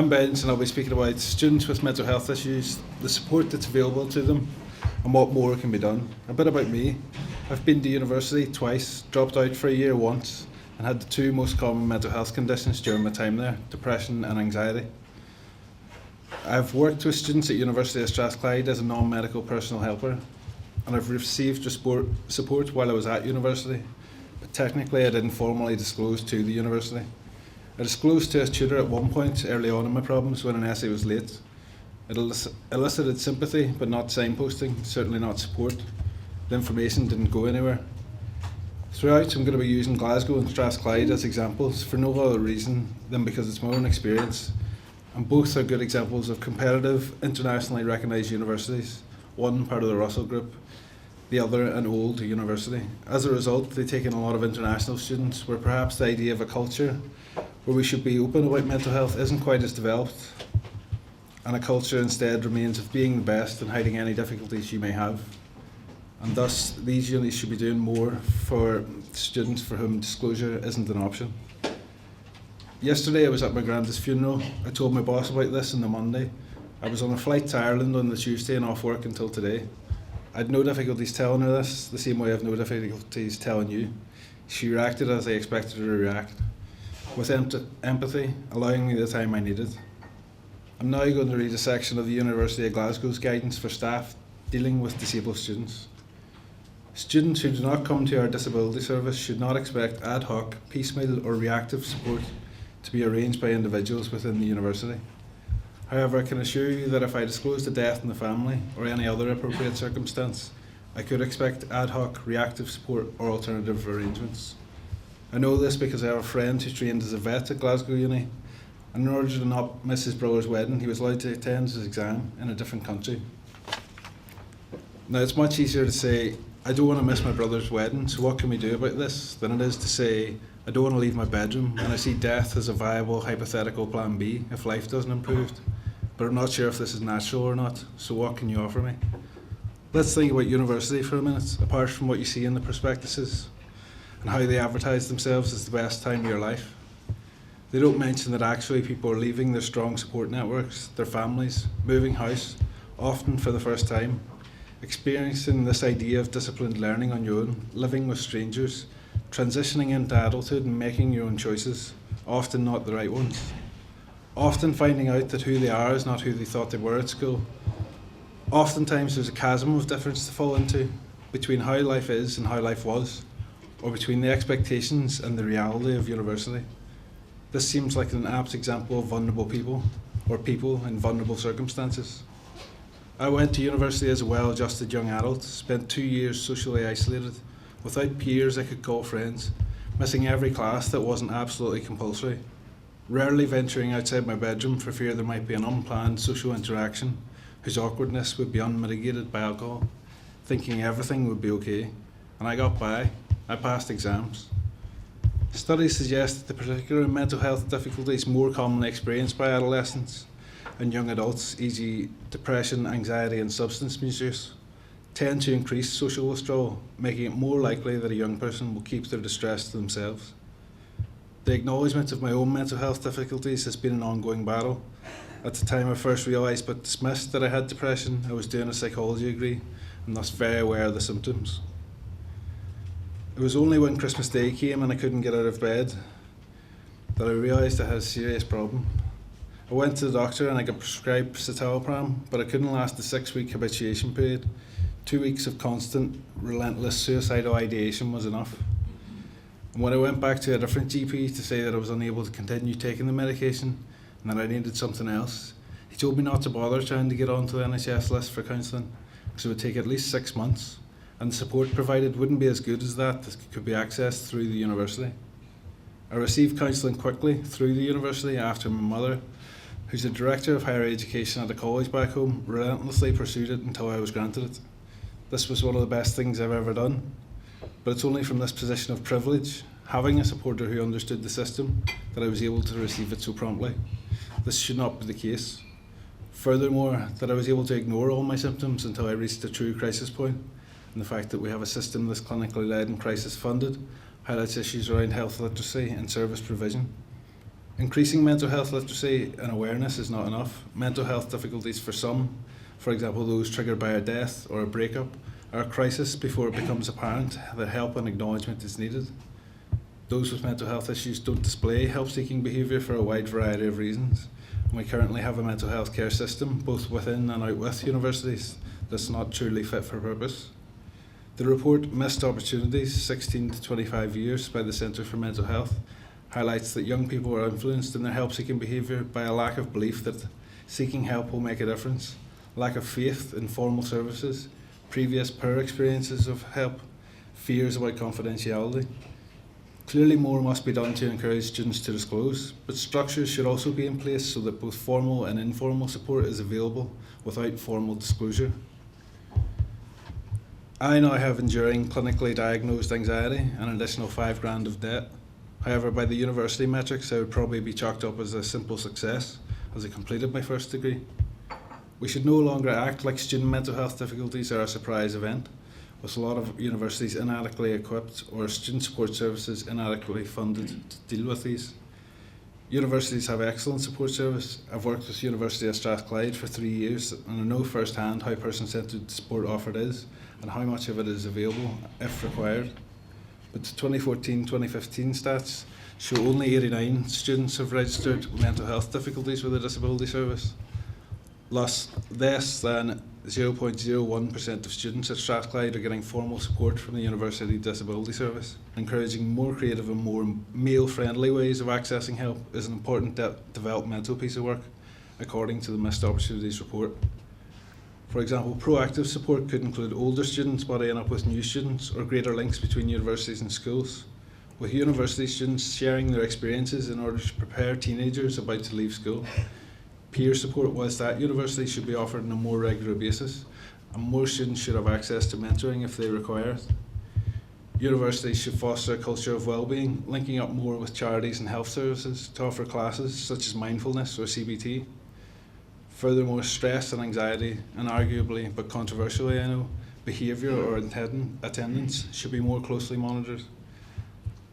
I'm Benj and I'll be speaking about students with mental health issues, the support that's available to them and what more can be done. A bit about me. I've been to university twice, dropped out for a year once and had the two most common mental health conditions during my time there, depression and anxiety. I've worked with students at University of Strathclyde as a non-medical personal helper and I've received support while I was at university, but technically I didn't formally disclose to the university. I disclosed to a tutor at one point early on in my problems when an essay was late. It elicited sympathy, but not signposting, certainly not support. The information didn't go anywhere. Throughout, I'm going to be using Glasgow and Strathclyde as examples for no other reason than because it's my own experience. And both are good examples of competitive, internationally recognised universities, one part of the Russell Group, the other an old university. As a result, they take in a lot of international students, where perhaps the idea of a culture where we should be open about mental health isn't quite as developed, and a culture instead remains of being the best and hiding any difficulties you may have. And thus, these unis should be doing more for students for whom disclosure isn't an option. Yesterday I was at my granda's funeral. I told my boss about this on the Monday. I was on a flight to Ireland on the Tuesday and off work until today. I had no difficulties telling her this, the same way I have no difficulties telling you. She reacted as I expected her to react, with empathy, allowing me the time I needed. I'm now going to read a section of the University of Glasgow's guidance for staff dealing with disabled students. Students who do not come to our disability service should not expect ad hoc, piecemeal or reactive support to be arranged by individuals within the university. However, I can assure you that if I disclosed a death in the family or any other appropriate circumstance, I could expect ad hoc, reactive support or alternative arrangements. I know this because I have a friend who trained as a vet at Glasgow Uni, and in order to not miss his brother's wedding, he was allowed to attend his exam in a different country. Now, it's much easier to say, I don't want to miss my brother's wedding, so what can we do about this, than it is to say, I don't want to leave my bedroom, and I see death as a viable hypothetical plan B if life doesn't improve, but I'm not sure if this is natural or not, so what can you offer me? Let's think about university for a minute, apart from what you see in the prospectuses and how they advertise themselves as the best time of your life. They don't mention that actually people are leaving their strong support networks, their families, moving house, often for the first time, experiencing this idea of disciplined learning on your own, living with strangers, transitioning into adulthood and making your own choices, often not the right ones. Often finding out that who they are is not who they thought they were at school. Oftentimes there's a chasm of difference to fall into between how life is and how life was, or between the expectations and the reality of university. This seems like an apt example of vulnerable people, or people in vulnerable circumstances. I went to university as a well-adjusted young adult, spent 2 years socially isolated, without peers I could call friends, missing every class that wasn't absolutely compulsory, rarely venturing outside my bedroom for fear there might be an unplanned social interaction whose awkwardness would be unmitigated by alcohol, thinking everything would be okay, and I got by. I passed exams. Studies suggest that the particular mental health difficulties more commonly experienced by adolescents and young adults, e.g. depression, anxiety and substance misuse, tend to increase social withdrawal, making it more likely that a young person will keep their distress to themselves. The acknowledgement of my own mental health difficulties has been an ongoing battle. At the time I first realised but dismissed that I had depression, I was doing a psychology degree and thus very aware of the symptoms. It was only when Christmas Day came and I couldn't get out of bed that I realised I had a serious problem. I went to the doctor and I got prescribed citalopram, but I couldn't last the 6-week habituation period. 2 weeks of constant, relentless suicidal ideation was enough. And when I went back to a different GP to say that I was unable to continue taking the medication and that I needed something else, he told me not to bother trying to get onto the NHS list for counselling, because it would take at least 6 months, and the support provided wouldn't be as good as that could be accessed through the university. I received counselling quickly through the university after my mother, who's the director of higher education at a college back home, relentlessly pursued it until I was granted it. This was one of the best things I've ever done, but it's only from this position of privilege, having a supporter who understood the system, that I was able to receive it so promptly. This should not be the case. Furthermore, that I was able to ignore all my symptoms until I reached a true crisis point, and the fact that we have a system that's clinically led and crisis funded highlights issues around health literacy and service provision. Increasing mental health literacy and awareness is not enough. Mental health difficulties for some, for example those triggered by a death or a breakup, are a crisis before it becomes apparent that help and acknowledgement is needed. Those with mental health issues don't display help-seeking behaviour for a wide variety of reasons. And we currently have a mental health care system, both within and out with universities, that's not truly fit for purpose. The report Missed Opportunities, 16 to 25 Years by the Centre for Mental Health highlights that young people are influenced in their help-seeking behaviour by a lack of belief that seeking help will make a difference, lack of faith in formal services, previous poor experiences of help, fears about confidentiality. Clearly more must be done to encourage students to disclose, but structures should also be in place so that both formal and informal support is available without formal disclosure. I now have enduring clinically diagnosed anxiety and an additional $5,000 of debt. However, by the university metrics, I would probably be chalked up as a simple success, as I completed my first degree. We should no longer act like student mental health difficulties are a surprise event, with a lot of universities inadequately equipped or student support services inadequately funded to deal with these. Universities have excellent support service. I've worked with University of Strathclyde for 3 years and I know firsthand how person-centred support offered is and how much of it is available if required. But the 2014-2015 stats show only 89 students have registered mental health difficulties with a disability service. Less than 0.01% of students at Strathclyde are getting formal support from the University Disability Service. Encouraging more creative and more male-friendly ways of accessing help is an important developmental piece of work, according to the Missed Opportunities report. For example, proactive support could include older students buddying up with new students or greater links between universities and schools, with university students sharing their experiences in order to prepare teenagers about to leave school. Peer support whilst at university should be offered on a more regular basis, and more students should have access to mentoring if they require it. Universities should foster a culture of well-being, linking up more with charities and health services to offer classes such as mindfulness or CBT. Furthermore, stress and anxiety, and arguably, but controversially I know, behaviour or attendance should be more closely monitored.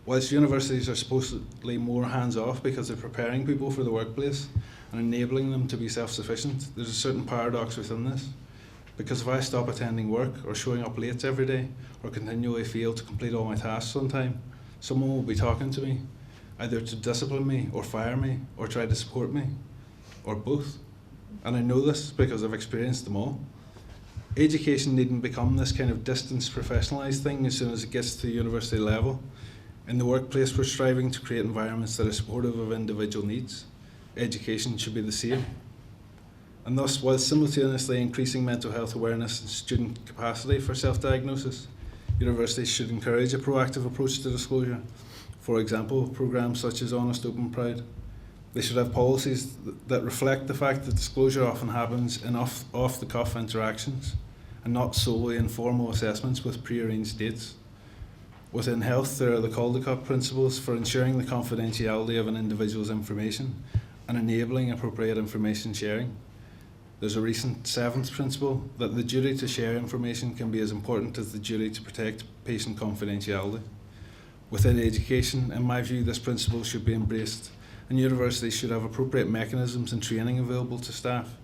Whilst universities are supposedly more hands-off because they're preparing people for the workplace and enabling them to be self-sufficient, there's a certain paradox within this. Because if I stop attending work or showing up late every day or continually fail to complete all my tasks on time, someone will be talking to me, either to discipline me or fire me or try to support me, or both. And I know this because I've experienced them all. Education needn't become this kind of distanced, professionalised thing as soon as it gets to the university level. In the workplace, we're striving to create environments that are supportive of individual needs. Education should be the same. And thus, while simultaneously increasing mental health awareness and student capacity for self-diagnosis, universities should encourage a proactive approach to disclosure. For example, programmes such as Honest, Open, Proud. They should have policies that reflect the fact that disclosure often happens in off-the-cuff interactions and not solely in formal assessments with pre-arranged dates. Within health, there are the Caldecott principles for ensuring the confidentiality of an individual's information and enabling appropriate information sharing. There's a recent 7th principle that the duty to share information can be as important as the duty to protect patient confidentiality. Within education, in my view, this principle should be embraced, and universities should have appropriate mechanisms and training available to staff,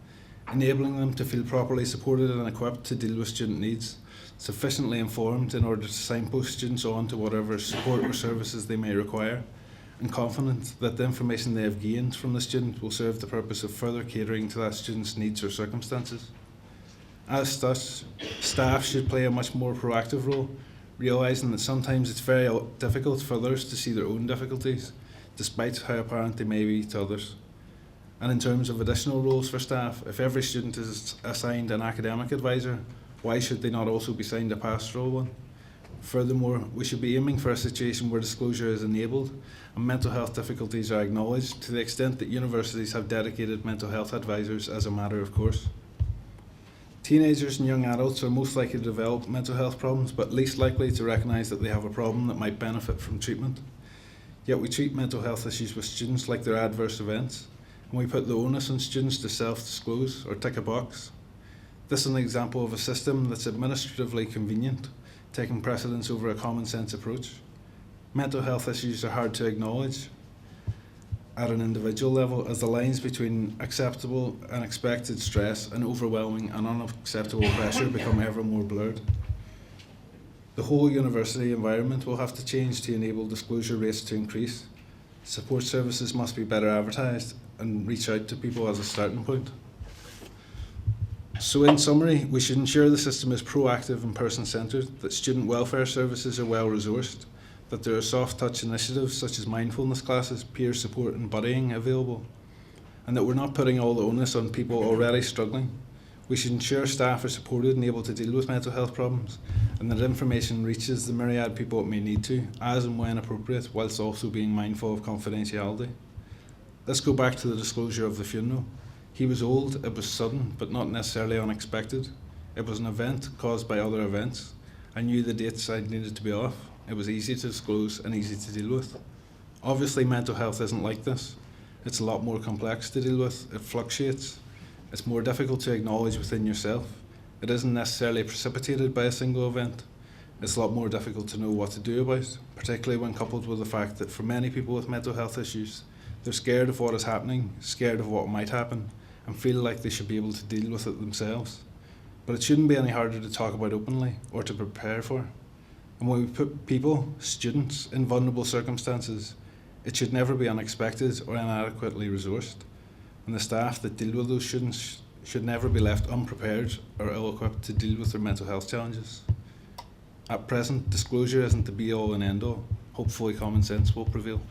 enabling them to feel properly supported and equipped to deal with student needs, sufficiently informed in order to signpost students on to whatever support or services they may require, and confident that the information they have gained from the student will serve the purpose of further catering to that student's needs or circumstances. As such, staff should play a much more proactive role, realising that sometimes it's very difficult for others to see their own difficulties, despite how apparent they may be to others. And in terms of additional roles for staff, if every student is assigned an academic advisor, why should they not also be assigned a pastoral one? Furthermore, we should be aiming for a situation where disclosure is enabled and mental health difficulties are acknowledged to the extent that universities have dedicated mental health advisors as a matter of course. Teenagers and young adults are most likely to develop mental health problems, but least likely to recognise that they have a problem that might benefit from treatment. Yet we treat mental health issues with students like they're adverse events, and we put the onus on students to self-disclose or tick a box. This is an example of a system that's administratively convenient, taking precedence over a common sense approach. Mental health issues are hard to acknowledge. at an individual level as the lines between acceptable and expected stress and overwhelming and unacceptable pressure become ever more blurred. The whole university environment will have to change to enable disclosure rates to increase. Support services must be better advertised and reach out to people as a starting point. So in summary, we should ensure the system is proactive and person-centred, that student welfare services are well resourced, that there are soft-touch initiatives such as mindfulness classes, peer support and buddying available, and that we're not putting all the onus on people already struggling. We should ensure staff are supported and able to deal with mental health problems, and that information reaches the myriad people it may need to, as and when appropriate, whilst also being mindful of confidentiality. Let's go back to the disclosure of the funeral. He was old, it was sudden, but not necessarily unexpected. It was an event caused by other events. I knew the dates I needed to be off. It was easy to disclose and easy to deal with. Obviously, mental health isn't like this. It's a lot more complex to deal with. It fluctuates. It's more difficult to acknowledge within yourself. It isn't necessarily precipitated by a single event. It's a lot more difficult to know what to do about, particularly when coupled with the fact that for many people with mental health issues, they're scared of what is happening, scared of what might happen, and feel like they should be able to deal with it themselves. But it shouldn't be any harder to talk about openly or to prepare for. And when we put people, students, in vulnerable circumstances, it should never be unexpected or inadequately resourced. And the staff that deal with those students should never be left unprepared or ill-equipped to deal with their mental health challenges. At present, disclosure isn't the be-all and end-all. Hopefully common sense will prevail.